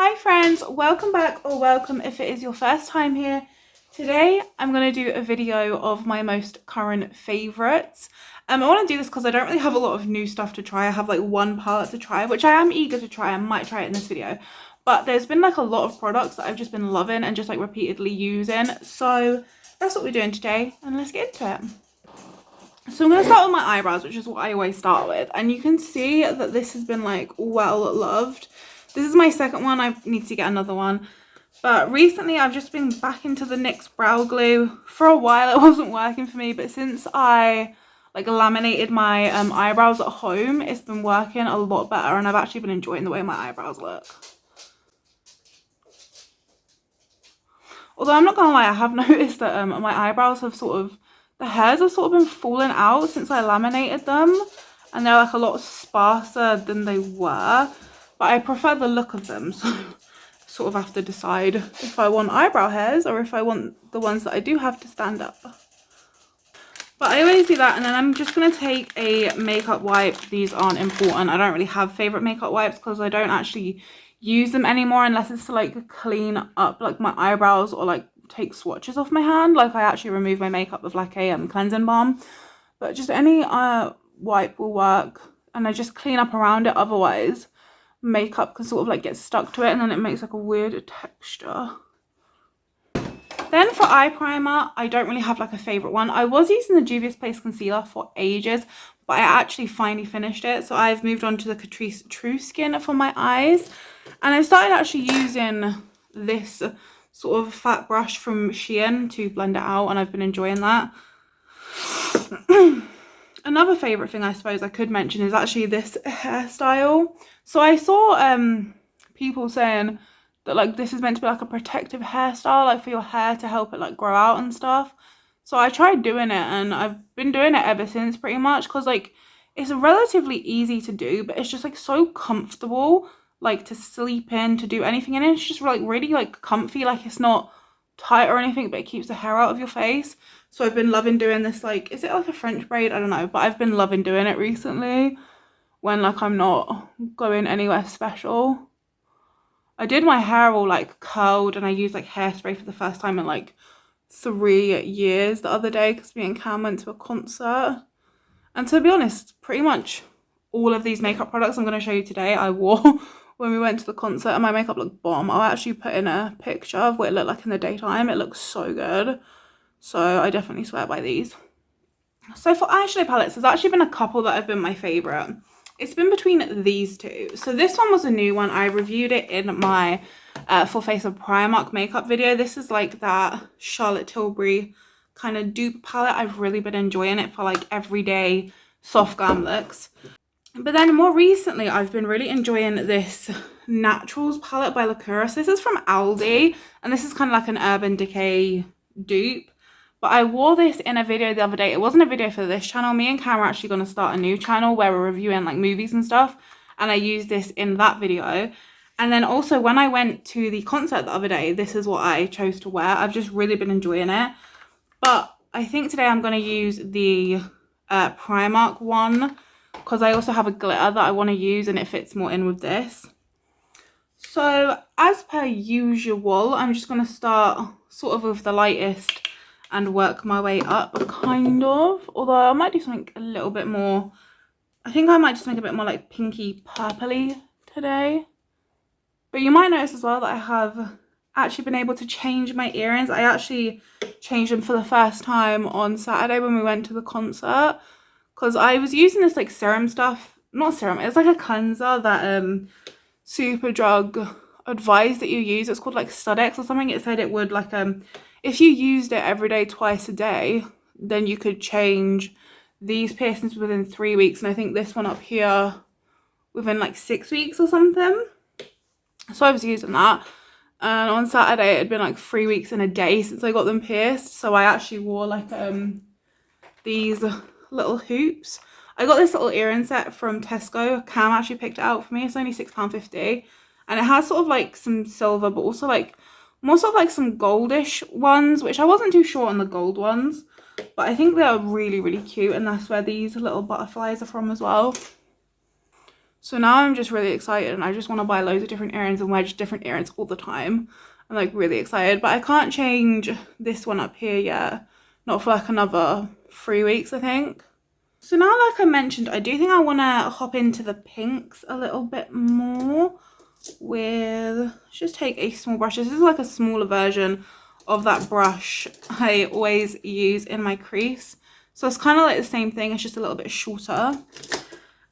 Hi friends, welcome back, or welcome if it is your first time here. Today I'm going to do a video of my most current favourites. I want to do this because I don't really have a lot of new stuff to try. I have like one palette to try, which I am eager to try. I might try it in this video. But there's been like a lot of products that I've just been loving and just like repeatedly using. So that's what we're doing today, and let's get into it. So I'm going to start with my eyebrows, which is what I always start with. And you can see that this has been like well loved. This is my second one. I need to get another one. But recently I've just been back into the NYX brow glue. For a while it wasn't working for me, but since I like laminated my eyebrows at home, it's been working a lot better, and I've actually been enjoying the way my eyebrows look. Although I'm not gonna lie, I have noticed that my eyebrows have the hairs have sort of been falling out since I laminated them, and they're like a lot sparser than they were. But I prefer the look of them, so I sort of have to decide if I want eyebrow hairs or if I want the ones that I do have to stand up. But I always do that, and then I'm just going to take a makeup wipe. These aren't important. I don't really have favourite makeup wipes because I don't actually use them anymore unless it's to like clean up like my eyebrows or like take swatches off my hand. Like I actually remove my makeup with like a cleansing balm. But just any wipe will work, and I just clean up around it. Otherwise makeup can sort of like get stuck to it, and then it makes like a weird texture. Then for eye primer, I don't really have like a favorite one. I was using the Juvia's Place concealer for ages, but I actually finally finished it, so I've moved on to the Catrice True Skin for my eyes, and I started actually using this sort of fat brush from Shein to blend it out, and I've been enjoying that. Another favourite thing I suppose I could mention is actually this hairstyle. So I saw people saying that like this is meant to be like a protective hairstyle, like for your hair to help it like grow out and stuff. So I tried doing it, and I've been doing it ever since pretty much, because like it's relatively easy to do, but it's just like so comfortable, like to sleep in, to do anything in it. It's just like really like comfy, like it's not tight or anything, but it keeps the hair out of your face. So I've been loving doing this, like, is it like a French braid? I don't know, but I've been loving doing it recently when like I'm not going anywhere special. I did my hair all like curled, and I used like hairspray for the first time in like 3 years the other day because me and Cam went to a concert. And to be honest, pretty much all of these makeup products I'm going to show you today I wore when we went to the concert, and my makeup looked bomb. I'll actually put in a picture of what it looked like in the daytime. It looks so good. So I definitely swear by these. So for eyeshadow palettes, there's actually been a couple that have been my favourite. It's been between these two. So this one was a new one. I reviewed it in my Full Face of Primark makeup video. This is like that Charlotte Tilbury kind of dupe palette. I've really been enjoying it for like everyday soft glam looks. But then more recently, I've been really enjoying this Naturals palette by Lacuris. This is from Aldi, and this is kind of like an Urban Decay dupe. But I wore this in a video the other day. It wasn't a video for this channel. Me and Cam are actually going to start a new channel where we're reviewing like movies and stuff, and I used this in that video. And then also when I went to the concert the other day, this is what I chose to wear. I've just really been enjoying it. But I think today I'm going to use the Primark one, because I also have a glitter that I want to use, and it fits more in with this. So as per usual, I'm just going to start sort of with the lightest and work my way up, kind of. Although I might do something a little bit more, I think I might just make a bit more like pinky purpley today. But you might notice as well that I have actually been able to change my earrings. I actually changed them for the first time on Saturday when we went to the concert, because I was using this like serum stuff, not serum, it's like a cleanser that Superdrug advised that you use. It's called like Studex or something. It said it would like if you used it every day, twice a day, then you could change these piercings within 3 weeks, and I think this one up here within like 6 weeks or something. So I was using that, and on Saturday it had been like 3 weeks and a day since I got them pierced. So I actually wore like these little hoops. I got this little earring set from Tesco. Cam actually picked it out for me. It's only £6.50, and it has sort of like some silver, but also like more sort of like some goldish ones, which I wasn't too sure on the gold ones, but I think they're really, really cute, and that's where these little butterflies are from as well. So now I'm just really excited and I just want to buy loads of different earrings and wear just different earrings all the time. I'm like really excited, but I can't change this one up here yet. Not for like another 3 weeks, I think. So now, like I mentioned, I do think I want to hop into the pinks a little bit more with, let's just take a small brush. This is like a smaller version of that brush I always use in my crease. So it's kind of like the same thing, it's just a little bit shorter.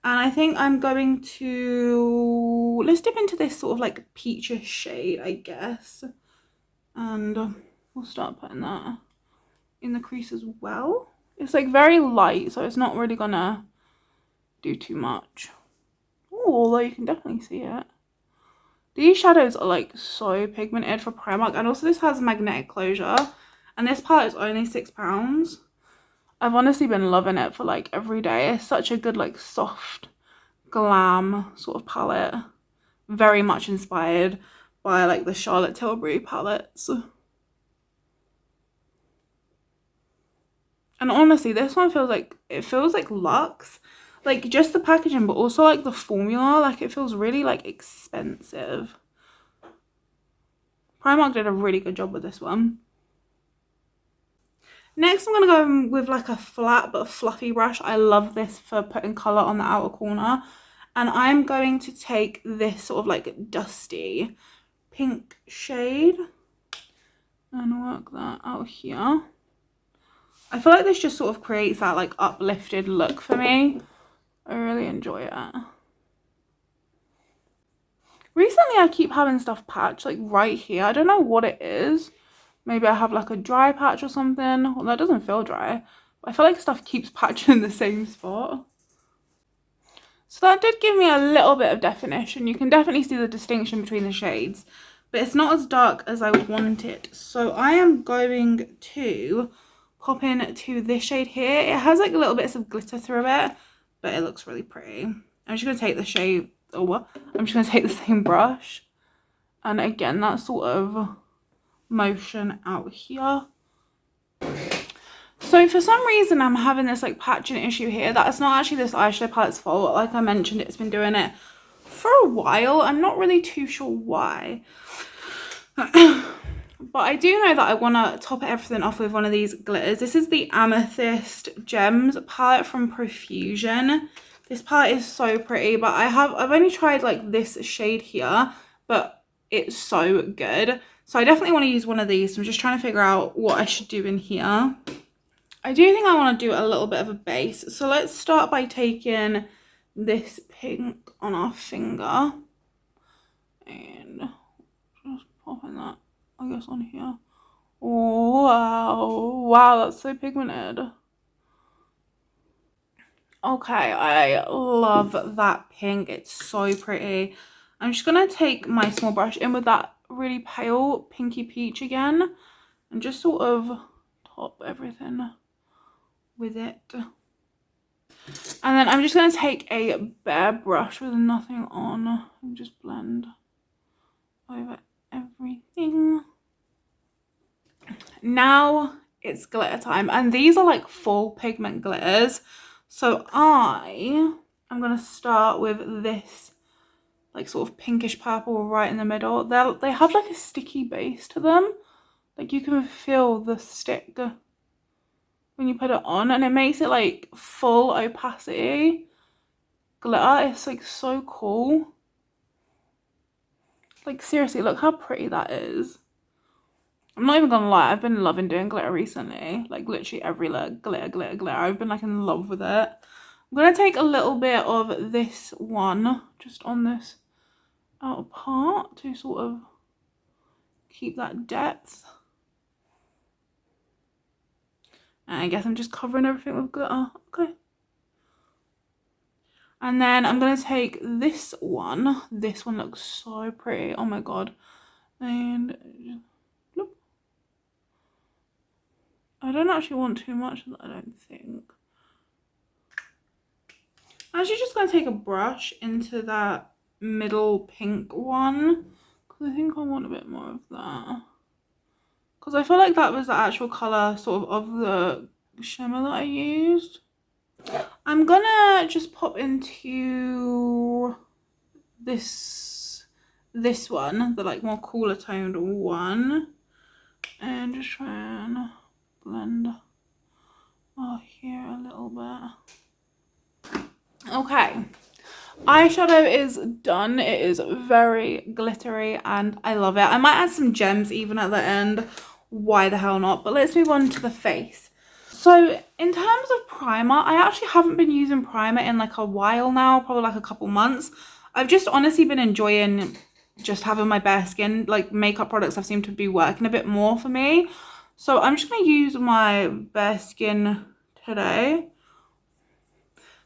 And I think I'm going to, let's dip into this sort of like peachish shade, I guess. And we'll start putting that in the crease as well. It's like very light, so it's not really gonna do too much. Oh, although you can definitely see it. These shadows are like so pigmented for Primark, and also this has magnetic closure, and this palette is only £6. I've honestly been loving it for like every day. It's such a good like soft glam sort of palette, very much inspired by like the Charlotte Tilbury palettes. And honestly, this one feels like, it feels like luxe. Like just the packaging, but also like the formula, like it feels really like expensive. Primark did a really good job with this one. Next, I'm going to go in with like a flat but fluffy brush. I love this for putting colour on the outer corner. And I'm going to take this sort of like dusty pink shade and work that out here. I feel like this just sort of creates that like uplifted look for me. I really enjoy it. Recently, I keep having stuff patched like right here. I don't know what it is. Maybe I have like a dry patch or something. Well, that doesn't feel dry. But I feel like stuff keeps patching in the same spot. So that did give me a little bit of definition. You can definitely see the distinction between the shades. But it's not as dark as I want it. So I am going to pop in to this shade here. It has like little bits of glitter through it, but it looks really pretty. I'm just going to take the shade, I'm just going to take the same brush. And again, that sort of motion out here. So for some reason I'm having this like patching issue here. That's not actually this eyeshadow palette's fault. Like I mentioned, it's been doing it for a while. I'm not really too sure why. But I do know that I want to top everything off with one of these glitters. This is the Amethyst Gems palette from Profusion. This palette is so pretty, but I've only tried like this shade here, but it's so good. So I definitely want to use one of these. I'm just trying to figure out what I should do in here. I do think I want to do a little bit of a base. So let's start by taking this pink on our finger and just popping that, I guess, on here. Oh, wow. Wow, that's so pigmented. Okay, I love that pink. It's so pretty. I'm just going to take my small brush in with that really pale pinky peach again and just sort of top everything with it. And then I'm just going to take a bare brush with nothing on and just blend over everything. Now it's glitter time, and these are like full pigment glitters. So I'm going to start with this like sort of pinkish purple right in the middle. They have like a sticky base to them. Like you can feel the stick when you put it on, and it makes it like full opacity glitter. It's like so cool. Like seriously, look how pretty that is. I'm not even gonna lie, I've been loving doing glitter recently. Like literally every glitter. I've been like in love with it. I'm gonna take a little bit of this one just on this outer part to sort of keep that depth. And I guess I'm just covering everything with glitter. Okay. And then I'm going to take this one. This one looks so pretty. Oh my god. And look. I don't actually want too much of that, I don't think. I'm actually just going to take a brush into that middle pink one, because I think I want a bit more of that. Because I feel like that was the actual colour sort of the shimmer that I used. I'm gonna just pop into this one, the like more cooler toned one, and just try and blend here a little bit. Okay, eyeshadow is done. It is very glittery and I love it. I might add some gems even at the end, why the hell not. But let's move on to the face. So in terms of primer, I actually haven't been using primer in like a while now, probably like a couple months. I've just honestly been enjoying just having my bare skin. Like makeup products have seemed to be working a bit more for me. So I'm just going to use my bare skin today.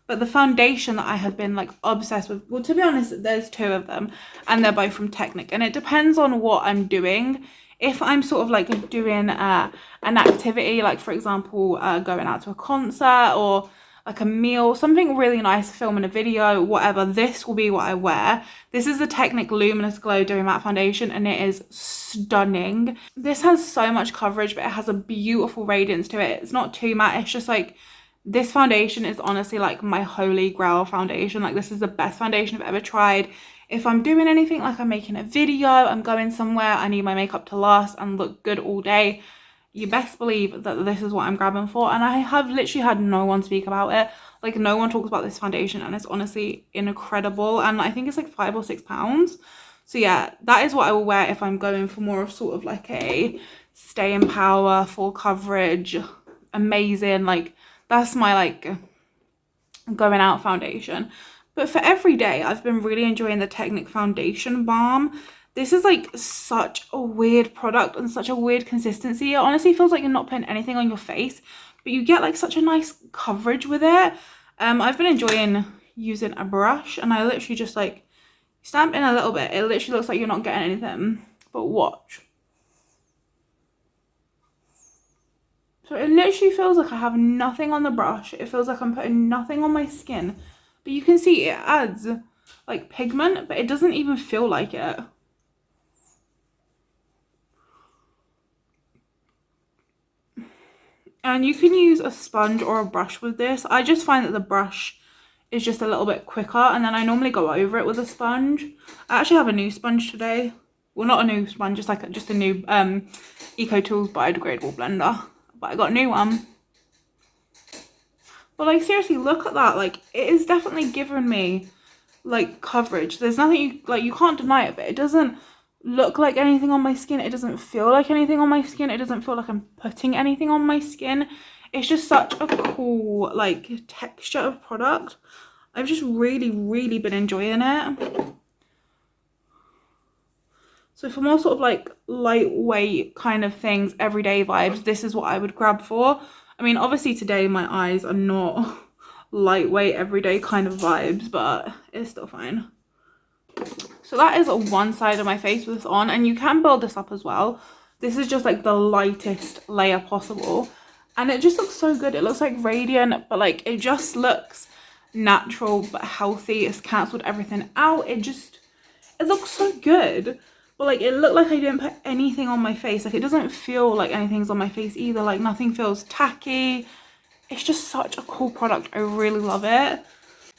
But the foundation that I have been like obsessed with, well, to be honest, there's two of them and they're both from Technic, and it depends on what I'm doing. If I'm sort of like doing an activity, like for example, going out to a concert or like a meal, something really nice, filming a video, whatever, this will be what I wear. This is the Technic Luminous Glow Dewy Matte Foundation and it is stunning. This has so much coverage, but it has a beautiful radiance to it. It's not too matte, it's just like, this foundation is honestly like my holy grail foundation. Like this is the best foundation I've ever tried. If I'm doing anything, like I'm making a video, I'm going somewhere, I need my makeup to last and look good all day, you best believe that this is what I'm grabbing for. And I have literally had no one speak about it. Like no one talks about this foundation and it's honestly incredible. And I think it's like £5 or £6. So yeah, that is what I will wear if I'm going for more of sort of like a stay in power, full coverage, amazing, like that's my like going out foundation. But for every day, I've been really enjoying the Technic Foundation Balm. This is like such a weird product and such a weird consistency. It honestly feels like you're not putting anything on your face, but you get like such a nice coverage with it. I've been enjoying using a brush and I literally just like stamp in a little bit. It literally looks like you're not getting anything, but watch. So it literally feels like I have nothing on the brush. It feels like I'm putting nothing on my skin. But you can see it adds like pigment, but it doesn't even feel like it. And you can use a sponge or a brush with this. I just find that the brush is just a little bit quicker, and then I normally go over it with a sponge. I actually have a new sponge today. Well, not a new sponge, just a new Eco Tools biodegradable blender. But I got a new one. But like seriously, look at that. Like it is definitely giving me like coverage. There's nothing you can't deny it, but it doesn't look like anything on my skin. It doesn't feel like anything on my skin. It doesn't feel like I'm putting anything on my skin. It's just such a cool like texture of product. I've just really been enjoying it. So for more sort of like lightweight kind of things, everyday vibes, this is what I would grab for. I mean, obviously today my eyes are not lightweight everyday kind of vibes, but it's still fine. So that is one side of my face with this on, and you can build this up as well. This is just like the lightest layer possible, and it just looks so good. It looks like radiant, but like it just looks natural but healthy. It's cancelled everything out. It looks so good. But like it looked like I didn't put anything on my face. Like it doesn't feel like anything's on my face either. Like nothing feels tacky. It's just such a cool product. I really love it.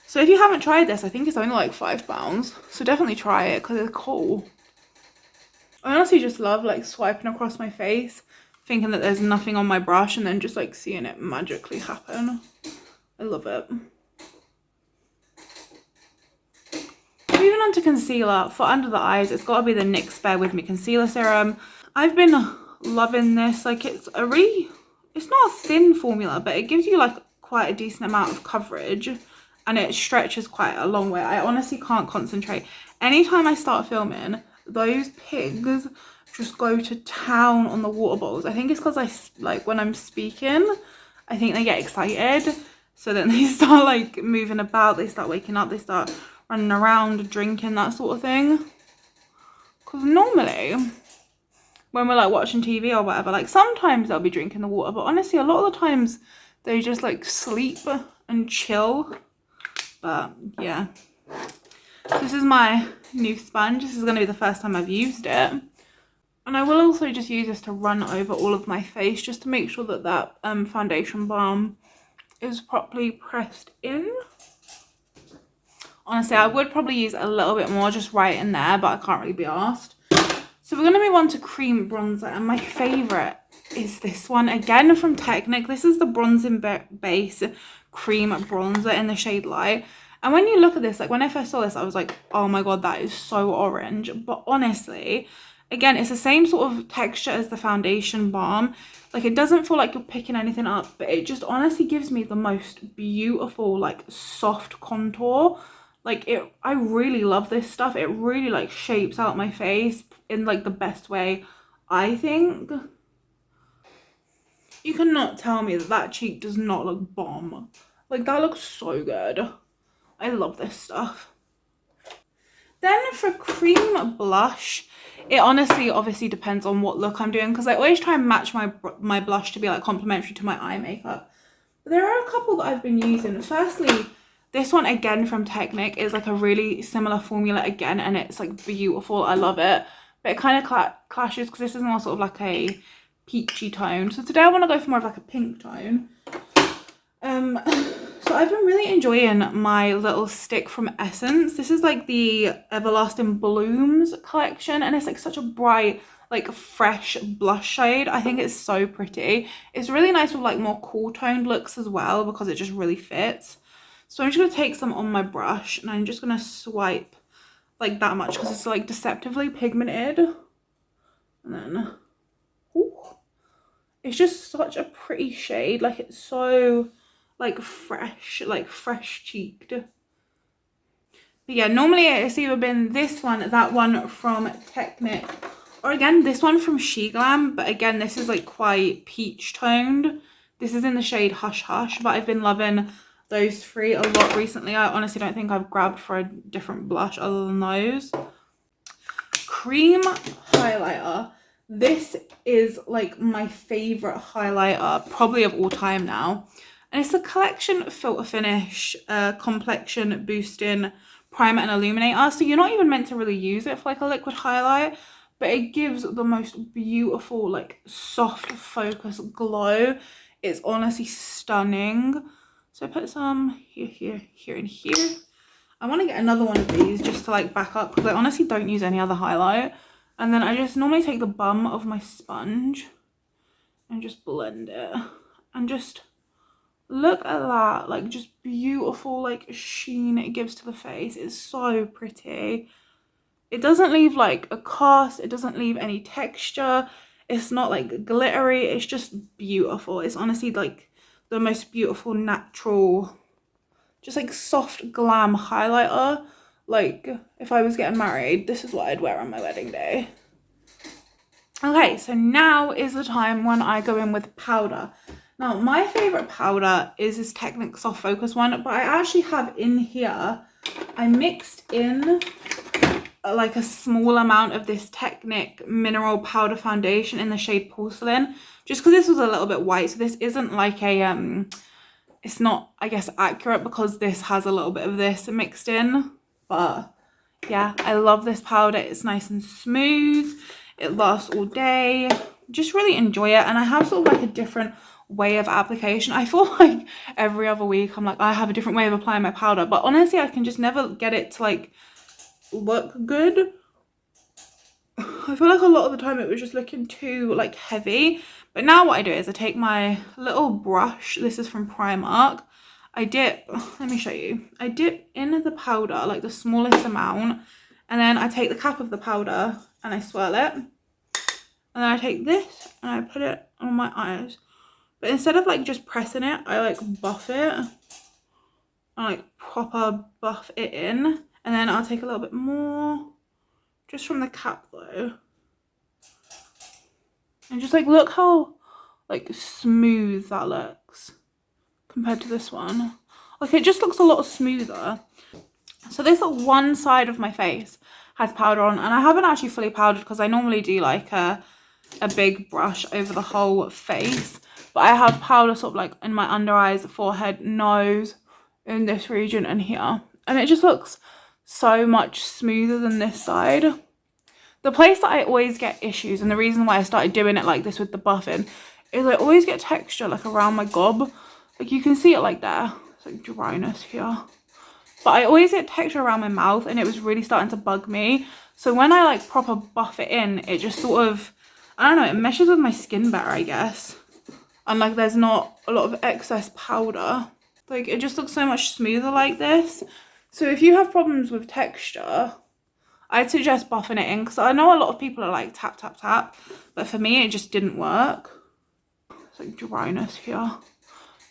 So if you haven't tried this, I think it's only like £5. So definitely try it because it's cool. I honestly just love like swiping across my face, thinking that there's nothing on my brush, and then just like seeing it magically happen. I love it. Moving on to concealer, for under the eyes, it's got to be the NYX Bear With Me Concealer Serum. I've been loving this. Like it's not a thin formula, but it gives you like quite a decent amount of coverage and it stretches quite a long way. I honestly can't concentrate. Anytime I start filming, those pigs just go to town on the water bottles. I think it's because when I'm speaking, I think they get excited. So then they start like moving about, they start waking up, they start running around, drinking, that sort of thing. Because normally, when we're like watching TV or whatever, like sometimes they'll be drinking the water, but honestly, a lot of the times they just like sleep and chill. But yeah, this is my new sponge. This is going to be the first time I've used it. And I will also just use this to run over all of my face, just to make sure that that foundation balm is properly pressed in. Honestly, I would probably use a little bit more just right in there, but I can't really be asked. So we're going to move on to cream bronzer, and my favourite is this one, again from Technic. This is the Bronzing Base Cream Bronzer in the shade Light. And when you look at this, like when I first saw this, I was like, oh my god, that is so orange. But honestly, again, it's the same sort of texture as the foundation balm. Like, it doesn't feel like you're picking anything up, but it just honestly gives me the most beautiful, like, soft contour. Like, I really love this stuff. It really, like, shapes out my face in, like, the best way, I think. You cannot tell me that that cheek does not look bomb. Like, that looks so good. I love this stuff. Then for cream blush, it honestly obviously depends on what look I'm doing, because I always try and match my blush to be like complementary to my eye makeup. But there are a couple that I've been using. Firstly, this one again from Technic is like a really similar formula again, and it's like beautiful. I love it. But it kind of clashes because this is more sort of like a peachy tone. So today I want to go for more of like a pink tone. So I've been really enjoying my little stick from Essence. This is like the Everlasting Blooms collection, and it's like such a bright, like fresh blush shade. I think it's so pretty. It's really nice with like more cool toned looks as well, because it just really fits. So I'm just going to take some on my brush, and I'm just going to swipe like that much because it's like deceptively pigmented. And then, ooh, it's just such a pretty shade. Like, it's so like fresh cheeked. But yeah, normally it's either been this one, that one from Technic, or again this one from She Glam. But again, this is like quite peach toned. This is in the shade Hush Hush, but I've been loving those three a lot recently. I honestly don't think I've grabbed for a different blush other than those. Cream highlighter. This is like my favorite highlighter probably of all time now. And it's the Collection Filter Finish Complexion Boosting Primer and Illuminator. So you're not even meant to really use it for like a liquid highlight, but it gives the most beautiful, like soft focus glow. It's honestly stunning. So I put some here, and here. I want to get another one of these just to like back up, because I honestly don't use any other highlight. And then I just normally take the bum of my sponge and just blend it, and just look at that, like just beautiful like sheen it gives to the face. It's so pretty. It doesn't leave like a cast, it doesn't leave any texture, it's not like glittery, it's just beautiful. It's honestly like the most beautiful natural, just like soft glam highlighter. Like, if I was getting married, this is what I'd wear on my wedding day. Okay, so now is the time when I go in with powder. Now, my favourite powder is this Technic Soft Focus one, but I actually have in here, I mixed in like a small amount of this Technic Mineral Powder Foundation in the shade Porcelain, just because this was a little bit white. So this isn't like a, it's not, I guess, accurate, because this has a little bit of this mixed in. But yeah, I love this powder. It's nice and smooth. It lasts all day. Just really enjoy it. And I have sort of like a different way of application. I feel like every other week I'm like, I have a different way of applying my powder, but honestly I can just never get it to like look good. I feel like a lot of the time it was just looking too like heavy. But now what I do is I take my little brush, this is from Primark, I dip, let me show you, I dip in the powder, like the smallest amount, and then I take the cap of the powder and I swirl it, and then I take this and I put it on my eyes. But instead of like just pressing it, I like buff it. I like proper buff it in. And then I'll take a little bit more just from the cap though. And just like look how like smooth that looks compared to this one. Like it just looks a lot smoother. So this one side of my face has powder on, and I haven't actually fully powdered because I normally do like a big brush over the whole face. But I have powder sort of like in my under eyes, forehead, nose, in this region and here. And it just looks so much smoother than this side. The place that I always get issues, and the reason why I started doing it like this with the buffing, is I always get texture like around my gob. Like you can see it like there. It's like dryness here. But I always get texture around my mouth and it was really starting to bug me. So when I like proper buff it in, it just sort of, I don't know, it meshes with my skin better, I guess. And like there's not a lot of excess powder. Like it just looks so much smoother like this. So if you have problems with texture, I'd suggest buffing it in, because I know a lot of people are like tap, tap, tap. But for me, it just didn't work. It's like dryness here.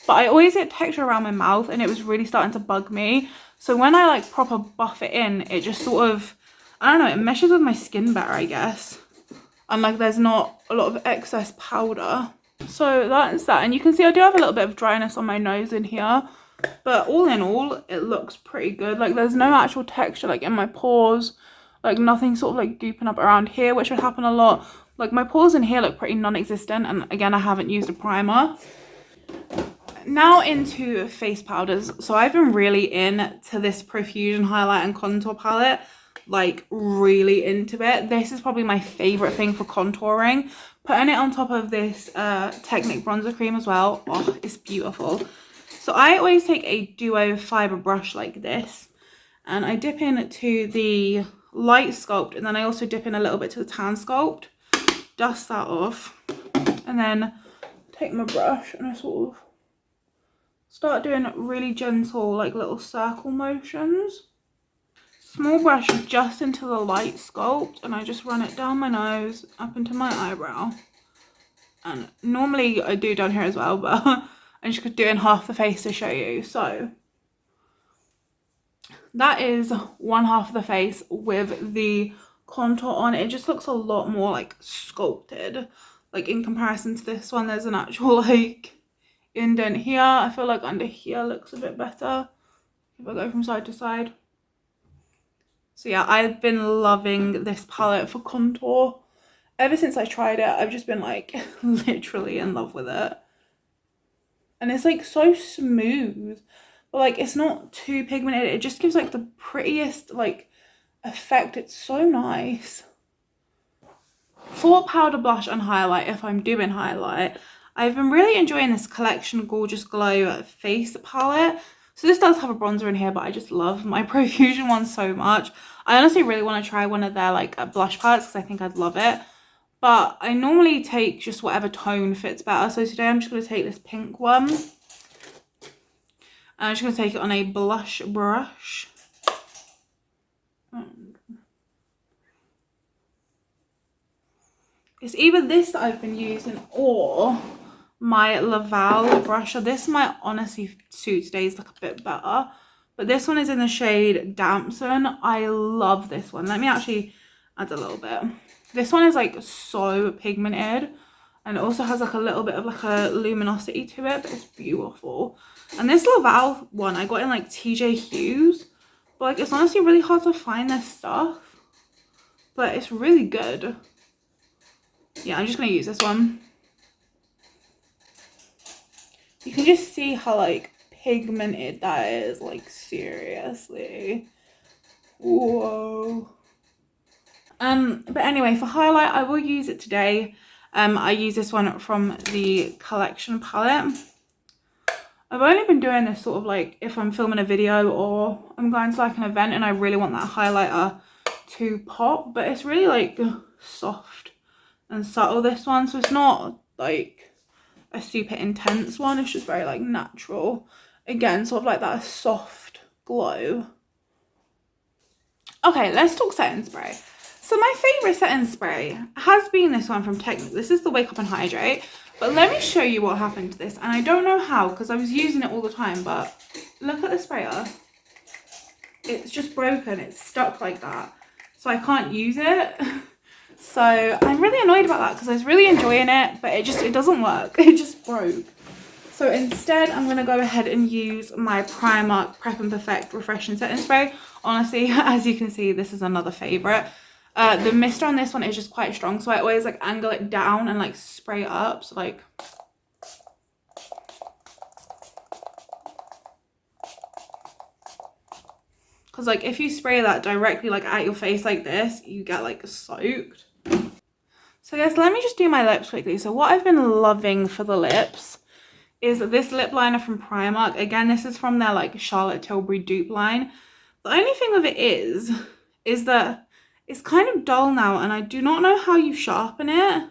But I always get texture around my mouth and it was really starting to bug me. So when I like proper buff it in, it just sort of, I don't know, it meshes with my skin better, I guess. And like there's not a lot of excess powder. So that's that. And you can see I do have a little bit of dryness on my nose in here. But all in all, it looks pretty good. Like there's no actual texture like in my pores. Like nothing sort of like gooping up around here, which would happen a lot. Like my pores in here look pretty non-existent. And again, I haven't used a primer. Now into face powders. So I've been really into this Profusion highlight and contour palette. Like really into it. This is probably my favorite thing for contouring. Putting it on top of this Technic bronzer cream as well. Oh, it's beautiful. So I always take a duo fiber brush like this. And I dip into the light sculpt. And then I also dip in a little bit to the tan sculpt. Dust that off. And then take my brush and I sort of start doing really gentle like little circle motions. Small brush just into the light sculpt and I just run it down my nose up into my eyebrow. And normally I do down here as well, but I'm just doing half the face to show you. So that is one half of the face with the contour on. It just looks a lot more like sculpted. Like in comparison to this one, there's an actual like indent here. I feel like under here looks a bit better if I go from side to side. So yeah, I've been loving this palette for contour. Ever since I tried it, I've just been like literally in love with it. And it's like so smooth, but like it's not too pigmented. It just gives like the prettiest like effect. It's so nice. For powder, blush and highlight, if I'm doing highlight, I've been really enjoying this Collection Gorgeous Glow face palette. So this does have a bronzer in here, but I just love my Profusion one so much. I honestly really want to try one of their like blush palettes because I think I'd love it. But I normally take just whatever tone fits better. So today I'm just going to take this pink one. And I'm just going to take it on a blush brush. It's either this that I've been using or my Laval brush. So this might honestly suit today's look a bit better. But this one is in the shade Damson. I love this one. Let me actually add a little bit. This one is like so pigmented. And it also has like a little bit of like a luminosity to it. But it's beautiful. And this Laval one I got in like TJ Hughes. But like it's honestly really hard to find this stuff. But it's really good. Yeah, I'm just going to use this one. You can just see how like pigmented that is, like seriously. Whoa. But anyway, for highlight, I will use it today. I use this one from the Collection palette. I've only been doing this sort of like if I'm filming a video or I'm going to like an event and I really want that highlighter to pop, but it's really like soft and subtle, this one, so it's not like a super intense one. It's just very like natural, again, sort of like that soft glow. Okay, let's talk setting spray. So my favorite setting spray has been this one from Technic. This is the Wake Up and Hydrate, but let me show you what happened to this. And I don't know how, because I was using it all the time, but look at the sprayer. It's just broken. It's stuck like that, so I can't use it. So I'm really annoyed about that because I was really enjoying it, but it doesn't work. It just broke. So instead, I'm going to go ahead and use my Primark Prep and Perfect Refreshing Setting Spray. Honestly, as you can see, this is another favourite. The mister on this one is just quite strong, so I always like angle it down and like spray it up. So like, because like if you spray that directly like at your face like this, you get like soaked. So yes, let me just do my lips quickly. So what I've been loving for the lips is this lip liner from Primark. Again, this is from their like Charlotte Tilbury dupe line. The only thing with it is that it's kind of dull now, and I do not know how you sharpen it.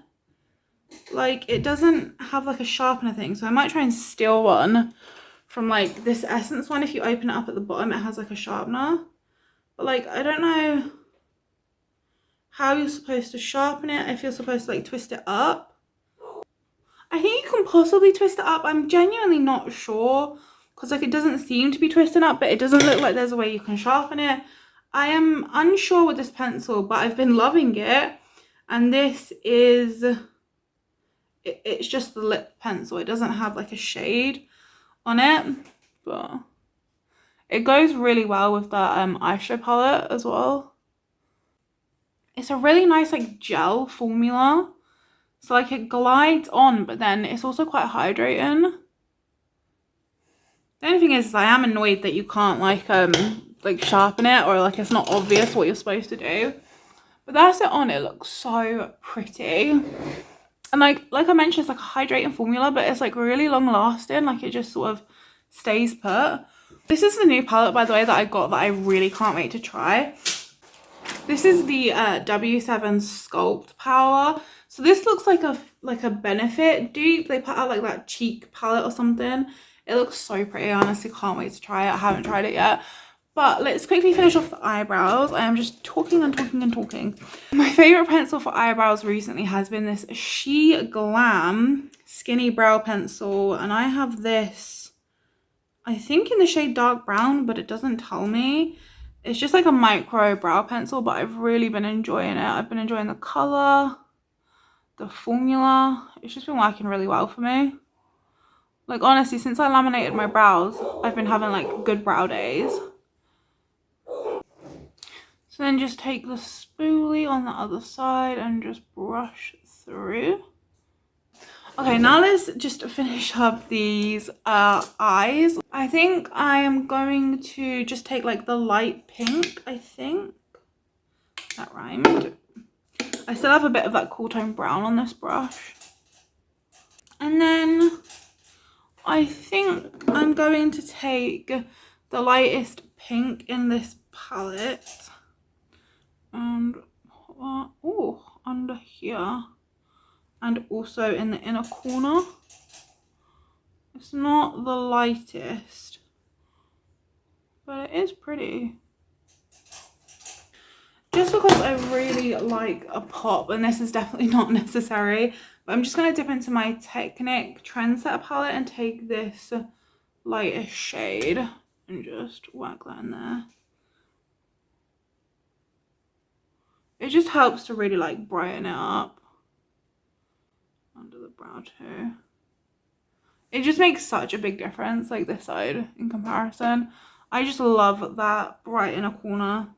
Like, it doesn't have like a sharpener thing, so I might try and steal one from like this Essence one. If you open it up at the bottom, it has like a sharpener, but like I don't know how you're supposed to sharpen it. If you're supposed to like twist it up. I think you can possibly twist it up. I'm genuinely not sure, because like it doesn't seem to be twisting up, but it doesn't look like there's a way you can sharpen it. I am unsure with this pencil, but I've been loving it. And this is, it's just the lip pencil. It doesn't have like a shade on it, but it goes really well with that eyeshadow palette as well. It's a really nice like gel formula, so like it glides on, but then it's also quite hydrating. The only thing is I am annoyed that you can't like sharpen it, or like it's not obvious what you're supposed to do. But that's it on. It looks so pretty. And like I mentioned, it's like a hydrating formula, but it's like really long lasting. Like it just sort of stays put. This is the new palette, by the way, that I got that I really can't wait to try. This is the W7 Sculpt Power. So this looks like a Benefit dupe. They put out like that cheek palette or something. It looks so pretty. I honestly can't wait to try it. I haven't tried it yet. But let's quickly finish off the eyebrows. I am just talking and talking and talking. My favourite pencil for eyebrows recently has been this She Glam Skinny Brow Pencil. And I have this, I think in the shade Dark Brown, but it doesn't tell me. It's just like a micro brow pencil, but I've really been enjoying it. I've been enjoying the colour, the formula. It's just been working really well for me. Like honestly, since I laminated my brows, I've been having like good brow days. So then just take the spoolie on the other side and just brush through. Okay, now let's just finish up these eyes. I think I am going to just take like the light pink, I think. That rhymed. I still have a bit of that cool tone brown on this brush. And then I think I'm going to take the lightest pink in this palette and under here, and also in the inner corner. It's not the lightest, but it is pretty. Just because I really like a pop, and this is definitely not necessary, but I'm just going to dip into my Technic Trendsetter palette and take this lightest shade and just whack that in there. It just helps to really like brighten it up under the brow too. It just makes such a big difference, like this side in comparison. I just love that bright inner corner.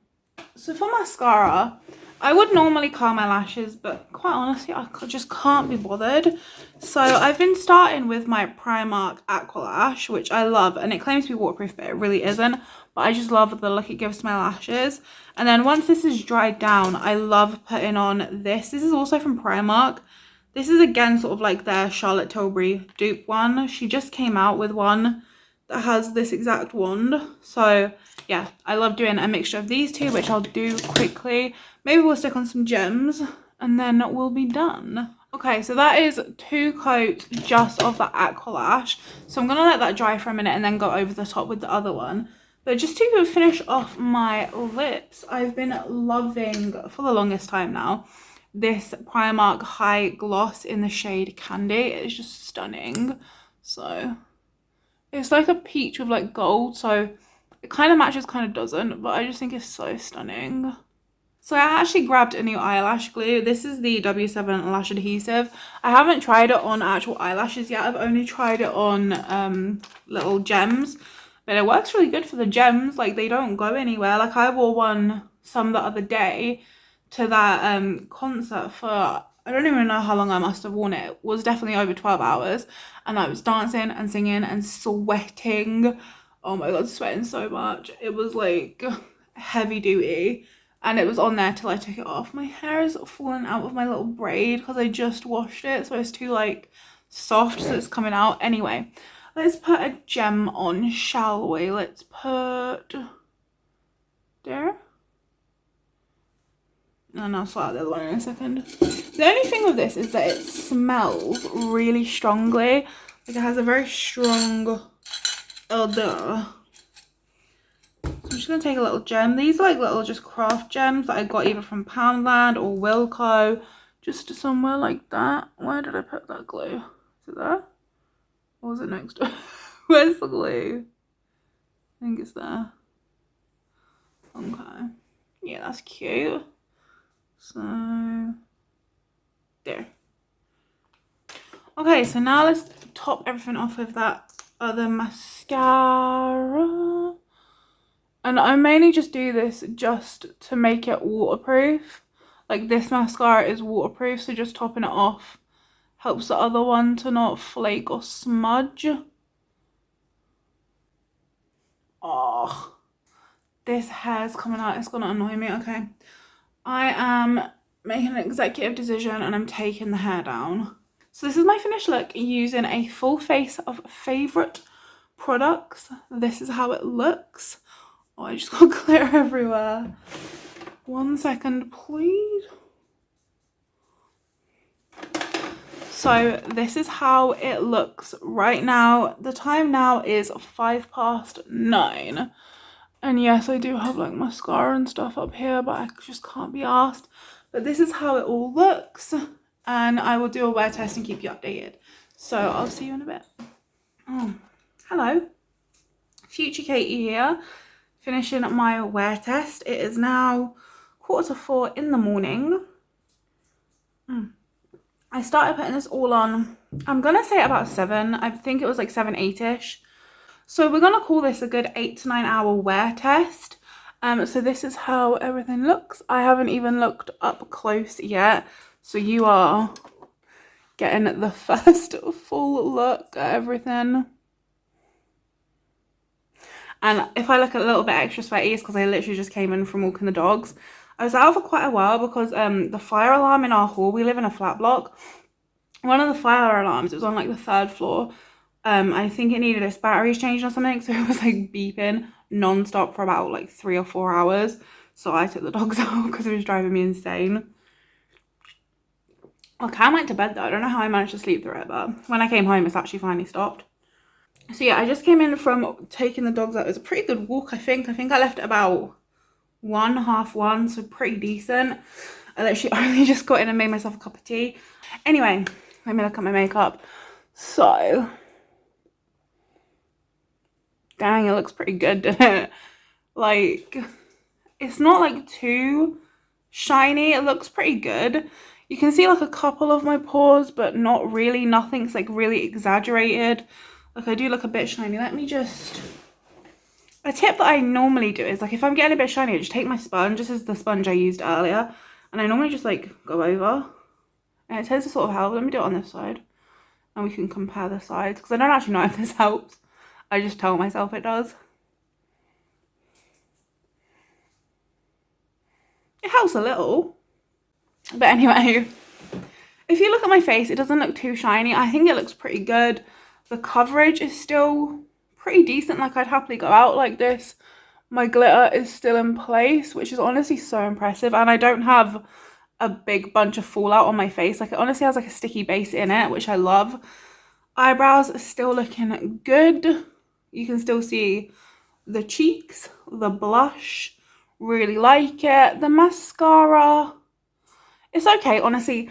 So for mascara, I would normally curl my lashes, but quite honestly, I just can't be bothered. So I've been starting with my Primark Aqua Lash, which I love, and it claims to be waterproof, but it really isn't. But I just love the look it gives to my lashes. And then once this is dried down, I love putting on this. This is also from Primark. This is again sort of like their Charlotte Tilbury dupe one. She just came out with one that has this exact wand. So yeah, I love doing a mixture of these two, which I'll do quickly. Maybe we'll stick on some gems and then we'll be done. Okay, so that is 2 coats just of that Aqua Lash. So I'm gonna let that dry for a minute and then go over the top with the other one. But just to finish off my lips, I've been loving, for the longest time now, this Primark High Gloss in the shade Candy. It's just stunning. So it's like a peach with like gold, so it kind of matches, kind of doesn't, but I just think it's so stunning. So I actually grabbed a new eyelash glue. This is the W7 Lash Adhesive. I haven't tried it on actual eyelashes yet. I've only tried it on little gems. But it works really good for the gems. Like, they don't go anywhere. Like, I wore some the other day to that concert for, I don't even know how long I must have worn it. It was definitely over 12 hours. And I was dancing and singing and sweating. Oh my god, sweating so much. It was like heavy duty. And it was on there till I took it off. My hair is falling out of my little braid because I just washed it. So it's too like soft, so it's coming out. Anyway, let's put a gem on, shall we? Let's put there. And I'll sort out the other one in a second. The only thing with this is that it smells really strongly. Like it has a very strong odor. So I'm just going to take a little gem. These are like little just craft gems that I got either from Poundland or Wilko. Just somewhere like that. Where did I put that glue? Is it there? Or was it next to it? Where's the glue? I think it's there. Okay. Yeah, that's cute. So, there. Okay, so now let's top everything off with that other mascara. And I mainly just do this just to make it waterproof. Like this mascara is waterproof, so just topping it off helps the other one to not flake or smudge. Oh, this hair's coming out. It's gonna annoy me. Okay. I am making an executive decision and I'm taking the hair down. So this is my finished look using a full face of favourite products. This is how it looks. Oh, I just got glitter everywhere. 1 second, please. So this is how it looks right now. The time now is 9:05. And yes, I do have like mascara and stuff up here, but I just can't be asked. But this is how it all looks. And I will do a wear test and keep you updated. So I'll see you in a bit. Oh, hello. Future Katie here, finishing my wear test. It is now 4:45 in the morning. I started putting this all on, I'm gonna say about 7. I think it was like 7, 8-ish. So we're gonna call this a good 8 to 9 hour wear test. So this is how everything looks. I haven't even looked up close yet. So you are getting the first full look at everything. And if I look a little bit extra sweaty, it's because I literally just came in from walking the dogs. I was out for quite a while because the fire alarm in our hall, we live in a flat block. One of the fire alarms, it was on like the 3rd floor. I think it needed its batteries changed or something, so it was like beeping non-stop for about like 3 or 4 hours. So I took the dogs out because it was driving me insane. Okay, I went to bed though. I don't know how I managed to sleep through it, but when I came home, it's actually finally stopped. So yeah, I just came in from taking the dogs out. It was a pretty good walk, I think. I left at about 1, half 1, so pretty decent. I literally only just got in and made myself a cup of tea. Anyway, let me look at my makeup. So, dang, it looks pretty good, doesn't it? Like, it's not like too shiny. It looks pretty good. You can see like a couple of my pores, but not really. Nothing's like really exaggerated. Like I do look a bit shiny. Let me just... A tip that I normally do is like if I'm getting a bit shiny, I just take my sponge. This is the sponge I used earlier. And I normally just like go over. And it tends to sort of help. Let me do it on this side. And we can compare the sides. Because I don't actually know if this helps. I just tell myself it does. It helps a little. But anyway, if you look at my face, it doesn't look too shiny. I think it looks pretty good. The coverage is still pretty decent. Like I'd happily go out like this. My glitter is still in place, which is honestly so impressive. And I don't have a big bunch of fallout on my face. Like it honestly has like a sticky base in it, which I love. Eyebrows are still looking good. You can still see the cheeks, the blush. Really like it. The mascara, it's okay, honestly.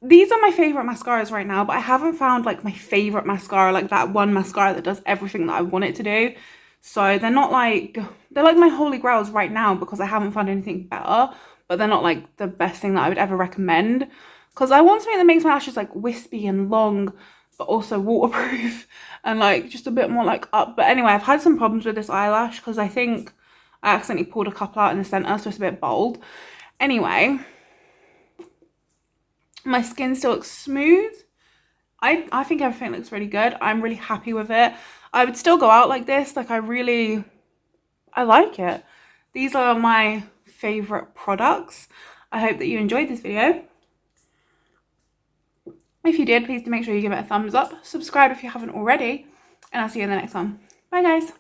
These are my favorite mascaras right now, but I haven't found like my favorite mascara, like that one mascara that does everything that I want it to do. So they're not like, they're like my holy grails right now because I haven't found anything better, but they're not like the best thing that I would ever recommend. Because I want something that makes my lashes like wispy and long, but also waterproof and like just a bit more like up. But anyway, I've had some problems with this eyelash because I think I accidentally pulled a couple out in the center, so it's a bit bold. Anyway, my skin still looks smooth. I think everything looks really good. I'm really happy with it. I would still go out like this. Like I like it. These are my favorite products. I hope that you enjoyed this video. If you did, please do make sure you give it a thumbs up. Subscribe if you haven't already. And I'll see you in the next one. Bye guys.